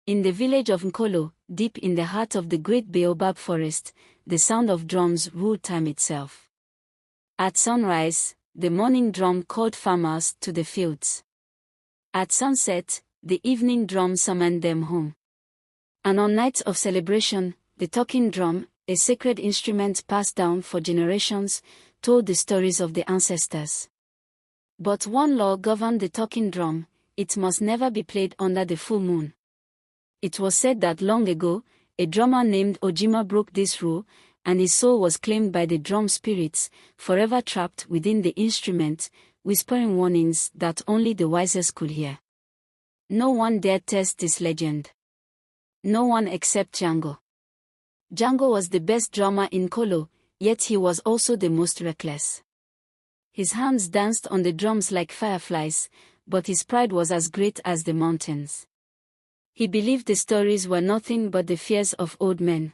In the village of Nkolo, deep in the heart of the great baobab forest, the sound of drums ruled time itself. At sunrise, the morning drum called farmers to the fields. At sunset, the evening drum summoned them home. And on nights of celebration, the talking drum, a sacred instrument passed down for generations, told the stories of the ancestors. But one law governed the talking drum: it must never be played under the full moon. It was said that long ago, a drummer named Ojima broke this rule, and his soul was claimed by the drum spirits, forever trapped within the instrument, whispering warnings that only the wisest could hear. No one dared test this legend. No one except Jango. Jango was the best drummer in Nkolo, yet he was also the most reckless. His hands danced on the drums like fireflies, but his pride was as great as the mountains. He believed the stories were nothing but the fears of old men.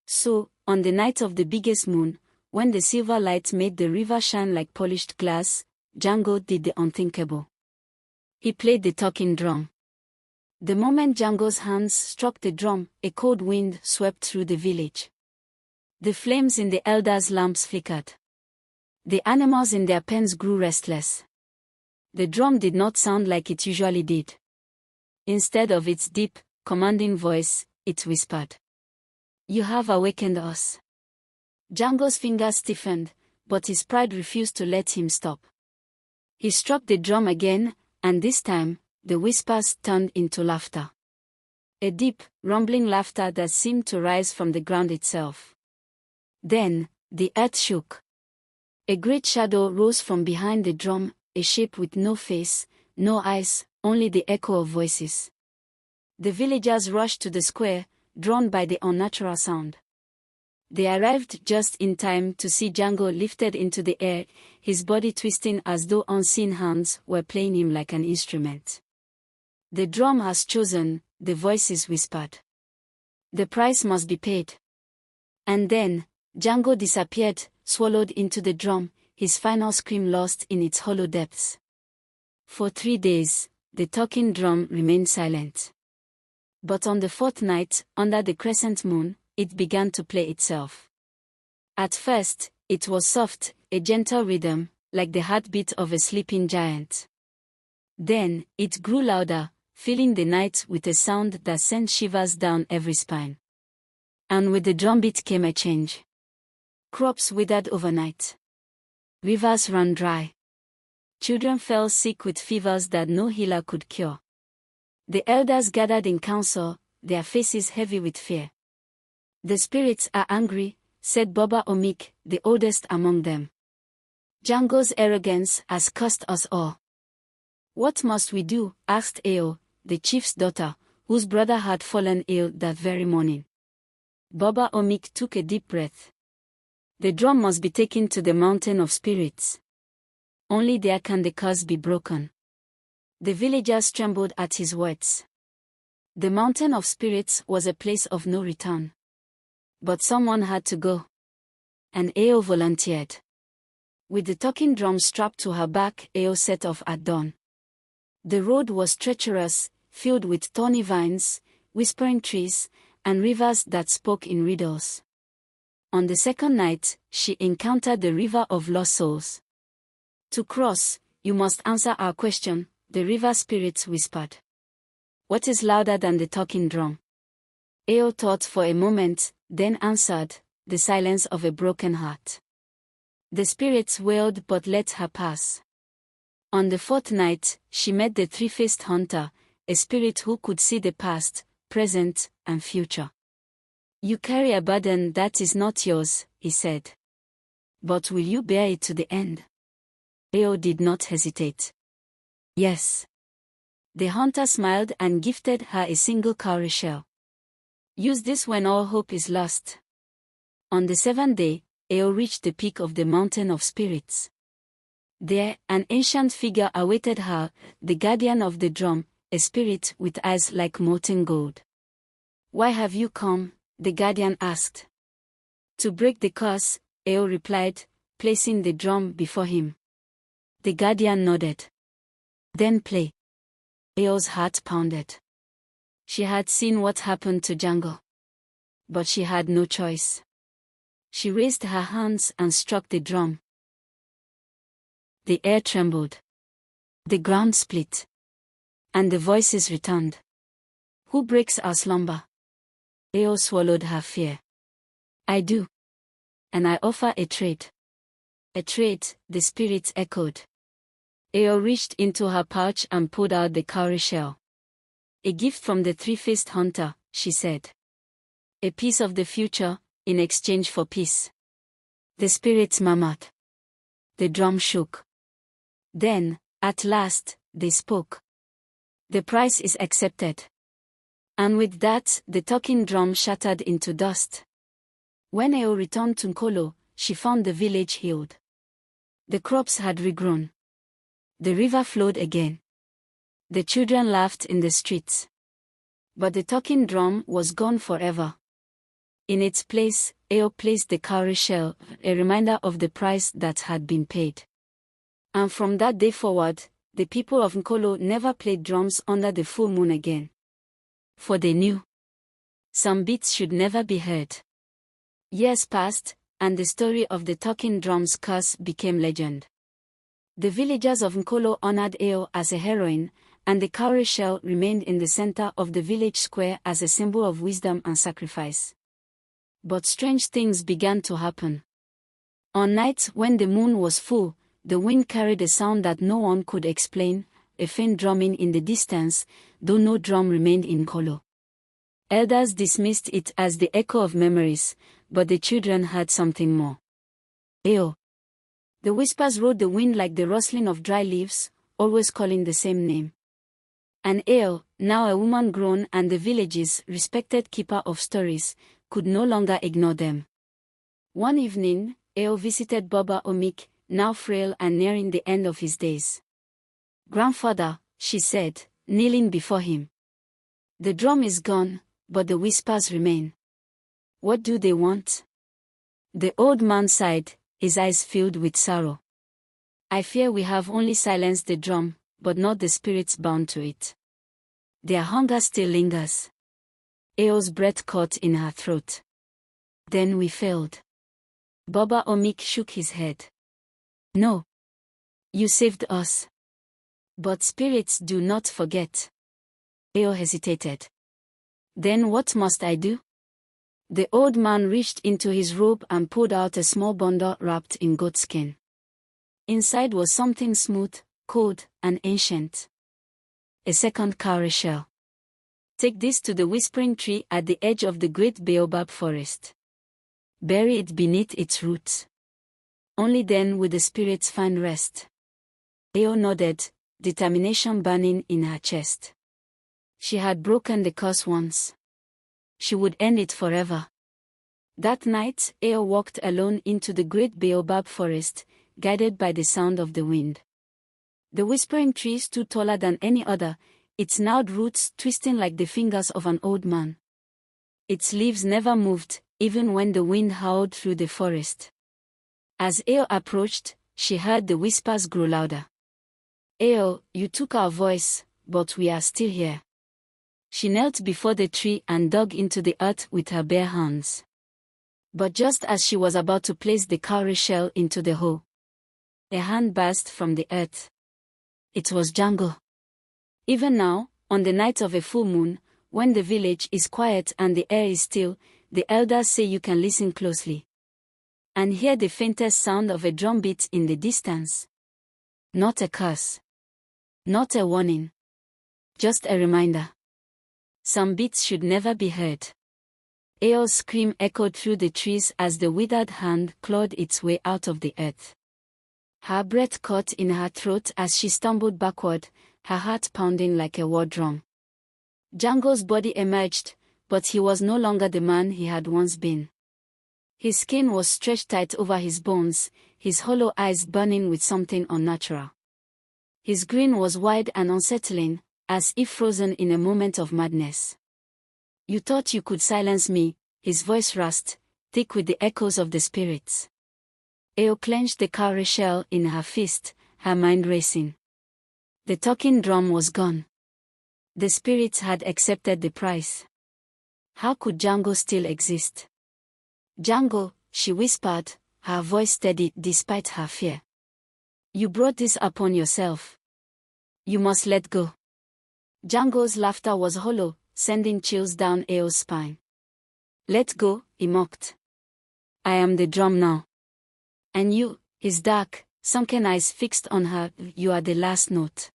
So, on the night of the biggest moon, when the silver light made the river shine like polished glass, Jango did the unthinkable. He played the talking drum. The moment Jango's hands struck the drum, a cold wind swept through the village. The flames in the elders' lamps flickered. The animals in their pens grew restless. The drum did not sound like it usually did. Instead of its deep, commanding voice, it whispered, "You have awakened us." Jango's fingers stiffened, but his pride refused to let him stop. He struck the drum again, and this time, the whispers turned into laughter. A deep, rumbling laughter that seemed to rise from the ground itself. Then, the earth shook. A great shadow rose from behind the drum, a shape with no face, no eyes, only the echo of voices. The villagers rushed to the square, drawn by the unnatural sound. They arrived just in time to see Jango lifted into the air, his body twisting as though unseen hands were playing him like an instrument. "The drum has chosen," the voices whispered. "The price must be paid." And then, Jango disappeared, swallowed into the drum, his final scream lost in its hollow depths. For 3 days, the talking drum remained silent. But on the fourth night, under the crescent moon, it began to play itself. At first, it was soft, a gentle rhythm, like the heartbeat of a sleeping giant. Then, it grew louder, filling the night with a sound that sent shivers down every spine. And with the drumbeat came a change. Crops withered overnight. Rivers ran dry. Children fell sick with fevers that no healer could cure. The elders gathered in council, their faces heavy with fear. "The spirits are angry," said Baba Omik, the oldest among them. "Jango's arrogance has cursed us all." "What must we do?" asked Ao, the chief's daughter, whose brother had fallen ill that very morning. Baba Omik took a deep breath. "The drum must be taken to the mountain of spirits. Only there can the curse be broken." The villagers trembled at his words. The mountain of spirits was a place of no return. But someone had to go. And Ao volunteered. With the talking drum strapped to her back, Ao set off at dawn. The road was treacherous, filled with thorny vines, whispering trees, and rivers that spoke in riddles. On the second night, she encountered the river of lost souls. "To cross, you must answer our question," the river spirits whispered. "What is louder than the talking drum?" Ao thought for a moment, then answered, "The silence of a broken heart." The spirits wailed but let her pass. On the fourth night, she met the three-faced hunter, a spirit who could see the past, present, and future. "You carry a burden that is not yours," he said. "But will you bear it to the end?" Ao did not hesitate. "Yes." The hunter smiled and gifted her a single cowrie shell. "Use this when all hope is lost." On the seventh day, Ao reached the peak of the mountain of spirits. There, an ancient figure awaited her, the guardian of the drum, a spirit with eyes like molten gold. "Why have you come?" the guardian asked. "To break the curse," Ao replied, placing the drum before him. The guardian nodded. "Then play." Ao's heart pounded. She had seen what happened to Jango. But she had no choice. She raised her hands and struck the drum. The air trembled. The ground split. And the voices returned. Who breaks our slumber? Eo swallowed her fear. I do. And I offer a trade. A trade, the spirits echoed. Eo reached into her pouch and pulled out the cowrie shell. A gift from the three-faced hunter, she said. A piece of the future, in exchange for peace. The spirits murmured. The drum shook. Then, at last, they spoke. The price is accepted. And with that, the talking drum shattered into dust. When Eo returned to Nkolo, she found the village healed. The crops had regrown. The river flowed again. The children laughed in the streets. But the talking drum was gone forever. In its place, Eo placed the cowrie shell, a reminder of the price that had been paid. And from that day forward, the people of Nkolo never played drums under the full moon again. For they knew. Some beats should never be heard. Years passed, and the story of the talking drum's curse became legend. The villagers of Nkolo honored Eo as a heroine, and the cowrie shell remained in the center of the village square as a symbol of wisdom and sacrifice. But strange things began to happen. On nights when the moon was full, the wind carried a sound that no one could explain, a faint drumming in the distance, though no drum remained in Nkolo. Elders dismissed it as the echo of memories, but the children heard something more. Eo. The whispers rode the wind like the rustling of dry leaves, always calling the same name. And Eo, now a woman grown and the village's respected keeper of stories, could no longer ignore them. One evening, Eo visited Baba Omik, now frail and nearing the end of his days. Grandfather, she said, kneeling before him. The drum is gone, but the whispers remain. What do they want? The old man sighed, his eyes filled with sorrow. I fear we have only silenced the drum, but not the spirits bound to it. Their hunger still lingers. Eo's breath caught in her throat. Then we failed. Baba Omik shook his head. No. You saved us. But spirits do not forget. Eo hesitated. Then what must I do? The old man reached into his robe and pulled out a small bundle wrapped in goatskin. Inside was something smooth, cold, and ancient. A second cowrie shell. Take this to the whispering tree at the edge of the great baobab forest. Bury it beneath its roots. Only then will the spirits find rest. Eo nodded, determination burning in her chest. She had broken the curse once. She would end it forever. That night, Eo walked alone into the great baobab forest, guided by the sound of the wind. The whispering tree stood taller than any other, its gnarled roots twisting like the fingers of an old man. Its leaves never moved, even when the wind howled through the forest. As Eo approached, she heard the whispers grow louder. Eo, you took our voice, but we are still here. She knelt before the tree and dug into the earth with her bare hands. But just as she was about to place the cowrie shell into the hole, a hand burst from the earth. It was Jango. Even now, on the night of a full moon, when the village is quiet and the air is still, the elders say you can listen closely and hear the faintest sound of a drum beat in the distance. Not a curse. Not a warning. Just a reminder. Some beats should never be heard. Eo's scream echoed through the trees as the withered hand clawed its way out of the earth. Her breath caught in her throat as she stumbled backward, her heart pounding like a war drum. Jango's body emerged, but he was no longer the man he had once been. His skin was stretched tight over his bones, his hollow eyes burning with something unnatural. His grin was wide and unsettling, as if frozen in a moment of madness. You thought you could silence me, his voice rasped, thick with the echoes of the spirits. Eo clenched the cowrie shell in her fist, her mind racing. The talking drum was gone. The spirits had accepted the price. How could Jango still exist? Jango, she whispered, her voice steady despite her fear. You brought this upon yourself. You must let go. Jango's laughter was hollow, sending chills down Eo's spine. Let go, he mocked. I am the drum now. And you, his dark, sunken eyes fixed on her, you are the last note.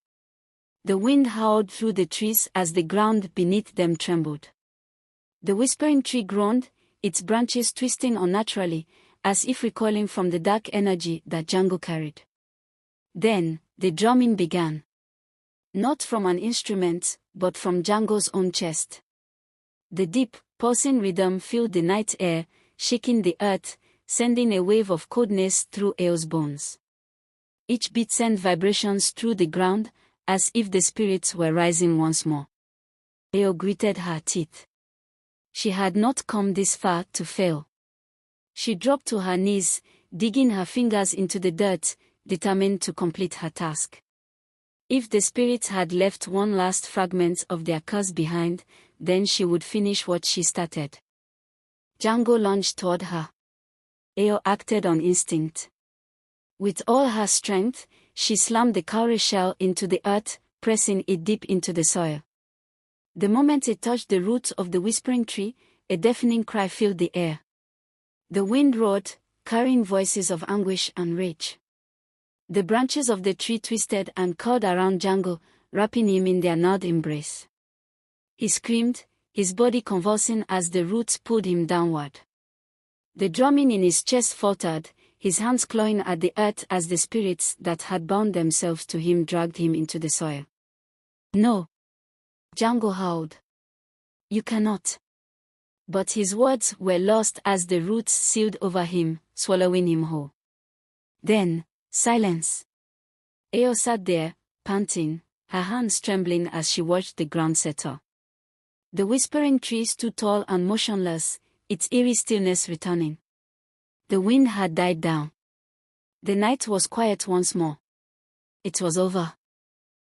The wind howled through the trees as the ground beneath them trembled. The whispering tree groaned, its branches twisting unnaturally, as if recoiling from the dark energy that Jango carried. Then, the drumming began. Not from an instrument, but from Jango's own chest. The deep, pulsing rhythm filled the night air, shaking the earth, sending a wave of coldness through Eo's bones. Each beat sent vibrations through the ground, as if the spirits were rising once more. Eo gritted her teeth. She had not come this far to fail. She dropped to her knees, digging her fingers into the dirt, determined to complete her task. If the spirits had left one last fragment of their curse behind, then she would finish what she started. Jango lunged toward her. Eo acted on instinct. With all her strength, she slammed the cowrie shell into the earth, pressing it deep into the soil. The moment it touched the roots of the whispering tree, a deafening cry filled the air. The wind roared, carrying voices of anguish and rage. The branches of the tree twisted and curled around Jango, wrapping him in their gnarled embrace. He screamed, his body convulsing as the roots pulled him downward. The drumming in his chest faltered, his hands clawing at the earth as the spirits that had bound themselves to him dragged him into the soil. No! Jango howled. You cannot. But his words were lost as the roots sealed over him, swallowing him whole. Then, silence. Eo sat there, panting, her hands trembling as she watched the ground settle. The whispering tree stood tall and motionless, its eerie stillness returning. The wind had died down. The night was quiet once more. It was over.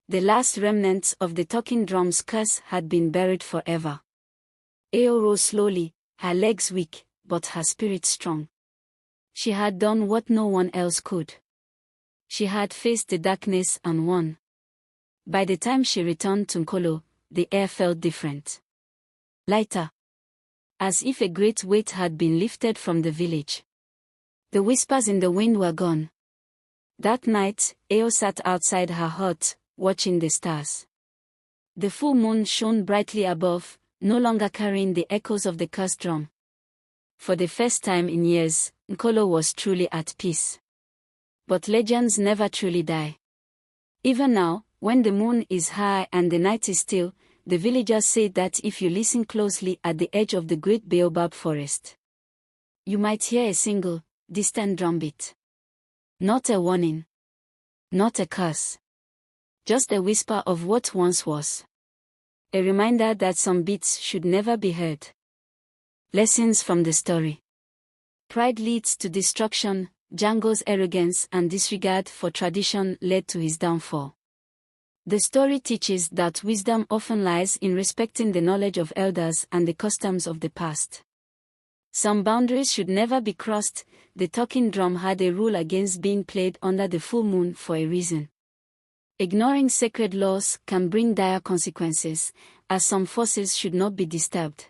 The last remnants of the talking drum's curse had been buried forever. Eo rose slowly, her legs weak, but her spirit strong. She had done what no one else could. She had faced the darkness and won. By the time she returned to Nkolo, the air felt different. Lighter. As if a great weight had been lifted from the village. The whispers in the wind were gone. That night, Eo sat outside her hut, watching the stars. The full moon shone brightly above, no longer carrying the echoes of the cursed drum. For the first time in years, Nkolo was truly at peace. But legends never truly die. Even now, when the moon is high and the night is still, the villagers say that if you listen closely at the edge of the great baobab forest, you might hear a single, distant drumbeat. Not a warning. Not a curse. Just a whisper of what once was. A reminder that some beats should never be heard. Lessons from the story. Pride leads to destruction. Jango's arrogance and disregard for tradition led to his downfall. The story teaches that wisdom often lies in respecting the knowledge of elders and the customs of the past. Some boundaries should never be crossed. The talking drum had a rule against being played under the full moon for a reason. Ignoring sacred laws can bring dire consequences, as some forces should not be disturbed.